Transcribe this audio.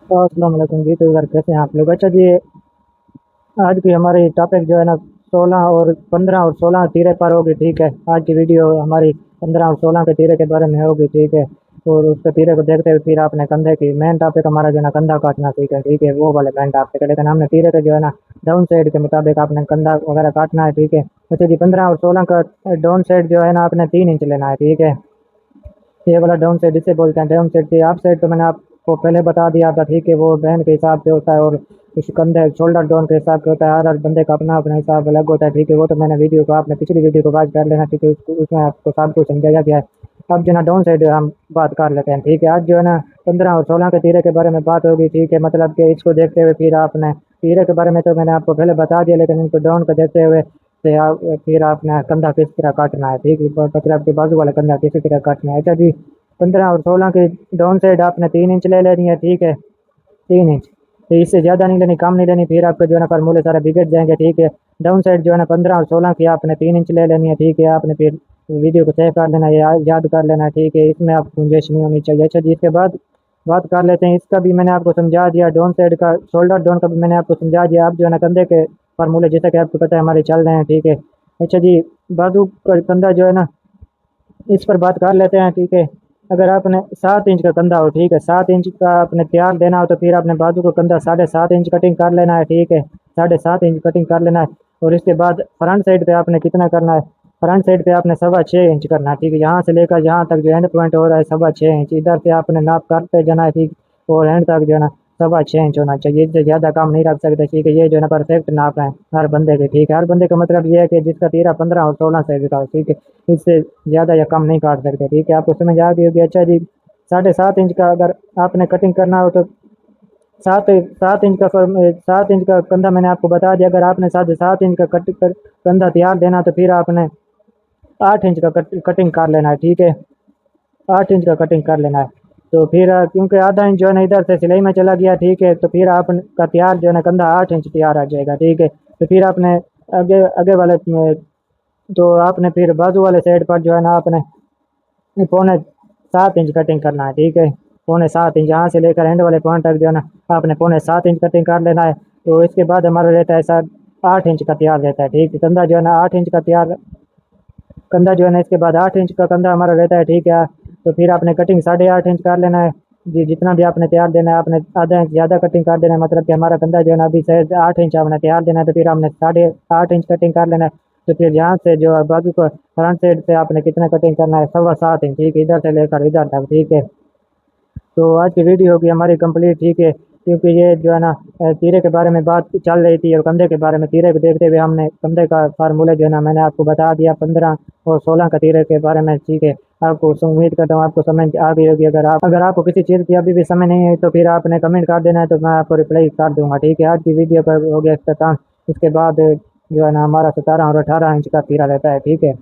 तो अस्सलाम वालेकुम जी। तो इधर कैसे हैं आप लोग? अच्छा जी, आज की हमारी टॉपिक जो है ना 16 और 15 और 16 तीरे पर होगी। ठीक है, आज की वीडियो हमारी 15 और 16 के तीरे के बारे में होगी। ठीक है, और उसके तीरे को देखते हुए फिर आपने कंधे की मेन टॉपिक हमारा जो है ना कंधा काटना। ठीक है, वो वाले मेन टॉपिक है, लेकिन हमने तीरे के जो है ना डाउन साइड के मुताबिक आपने कंधा वगैरह काटना है। ठीक है, अच्छा जी, 15 और 16 का डाउन साइड जो है ना आपने 3 इंच लेना है। ठीक है, ये वाला डाउन साइड इसे बोलते हैं। डाउन साइड की आप साइड तो मैंने आपको पहले बता दिया था। ठीक है, वो बहन के हिसाब से होता है और इस कंधे शोल्डर डाउन के हिसाब से होता है। हर बंदे का अपना अपना हिसाब अलग होता है। ठीक है, वो तो मैंने वीडियो को आपने पिछली वीडियो को वॉच कर लेना। ठीक है, उसमें आपको सब कुछ समझाया गया है। अब जो ना डाउन साइड हम बात कर लेते हैं। ठीक है, आज जो है ना 15 और 16 के तीरे के बारे में बात होगी। ठीक है, मतलब कि इसको देखते हुए फिर आपने तीरे के बारे में तो मैंने आपको पहले बता दिया, लेकिन इनको डाउन को देखते हुए से आप फिर आपने कंधा किस तरह काटना है। ठीक है, मतलब कि बाजू वाला कंधा किसी तरह काटना है। अच्छा जी, 15 और 16 की डाउन साइड आपने 3 इंच ले लेनी है। ठीक है, 3 इंच, तो इससे ज़्यादा नहीं लेनी, कम नहीं लेनी, फिर आपके जो है ना फार्मूले सारे बिगड़ जाएंगे। ठीक है, डाउन साइड जो है ना 15 और 16 की आपने 3 इंच ले लेनी है। ठीक है, आपने फिर वीडियो को सेव कर लेना है, याद कर लेना है। ठीक है, इसमें आप गुंजाइश नहीं होनी चाहिए। अच्छा जी, इसके बाद बात कर लेते हैं, इसका भी मैंने आपको समझा दिया, डाउन साइड का शोल्डर डाउन का भी मैंने आपको समझा दिया। आप जो है ना कंधे के फार्मूले जैसा कि आपको पता है हमारे चल रहे हैं। ठीक है, अच्छा जी, बाजू का कंधा जो है ना इस पर बात कर लेते हैं। ठीक है, अगर आपने 7 इंच का कंधा हो, ठीक है, 7 इंच का आपने तैयार देना हो तो फिर आपने बाजू का कंधा 7.5 इंच कटिंग कर लेना है। ठीक है, 7.5 इंच कटिंग कर लेना है। और इसके बाद फ्रंट साइड पे आपने कितना करना है? फ्रंट साइड पे आपने 6.25 इंच करना है। ठीक है, यहाँ से लेकर यहाँ तक जो एंड पॉइंट हो रहा है 6.25 इंच, इधर से आपने नाप करते जाना है। ठीक, और एंड तक जो है ना 6.25 इंच होना चाहिए, इससे ज़्यादा काम नहीं रख सकते। ठीक है, ये जो है ना परफेक्ट नाप है हर बंदे के। ठीक है, हर बंदे का मतलब ये है कि जिसका तीरा 15 और 16 साइज का हो। ठीक है, इससे ज़्यादा या कम नहीं काट सकते। ठीक है, आपको समझ आ गई होगी। अच्छा जी, 7.5 इंच का अगर आपने कटिंग करना हो तो सात सात इंच का 7 इंच का कंधा मैंने आपको बता दिया। अगर आपने 7.5 इंच का कंधा तैयार देना तो फिर आपने 8 इंच का कटिंग कर लेना है। ठीक है, 8 इंच का कटिंग कर लेना है। तो फिर क्योंकि आधा इंच जो है ना इधर से सिलाई में चला गया। ठीक है, तो फिर आपका तैयार जो है ना कंधा 8 इंच तैयार आ जाएगा। ठीक है, तो फिर आपने आगे आगे वाले तो आपने फिर बाजू वाले साइड पर जो है ना आपने 6.25 इंच कटिंग करना है। ठीक है, 6.25 इंच यहाँ से लेकर एंड वाले पॉइंट तक जो है ना आपने 6.25 इंच कटिंग कर लेना है। तो इसके बाद हमारा रहता है सर 8 इंच का तैयार रहता है। ठीक है, कंधा जो है ना 8 इंच का तैयार कंधा जो है ना इसके बाद 8 इंच का कंधा हमारा रहता है। ठीक है, तो फिर आपने कटिंग 8.5 इंच कर लेना है। जी, जितना भी आपने तैयार देना है आपने आधा इंच ज़्यादा कटिंग कर देना है, मतलब कि हमारा कंधा जो है ना अभी शायद 8 इंच आपने तैयार देना है, तो फिर हमने 8.5 इंच कटिंग कर लेना है। तो फिर यहाँ से जो है बाजू को फ्रंट साइड से आपने कितना कटिंग करना है? 7.25 इंच। ठीक है, इधर से लेकर इधर तक। ठीक है, तो आज की वीडियो होगी हमारी कंप्लीट। ठीक है, क्योंकि ये जो है ना तीरे के बारे में बात चल रही थी और कंधे के बारे में, तीरे को देखते हुए हमने कंधे का फार्मूला जो है ना मैंने आपको बता दिया 15 और 16 का तीरे के बारे में। ठीक है, आपको उम्मीद करता हूँ आपको समझ आ गई होगी। अगर आपको किसी चीज़ की अभी भी समझ नहीं है तो फिर आपने कमेंट कर देना है, तो मैं आपको रिप्लाई कर दूंगा। ठीक है, आज की वीडियो का हो गया इख्तिताम। इसके बाद जो है ना हमारा 17 और 18 इंच का तीरा रहता है। ठीक है।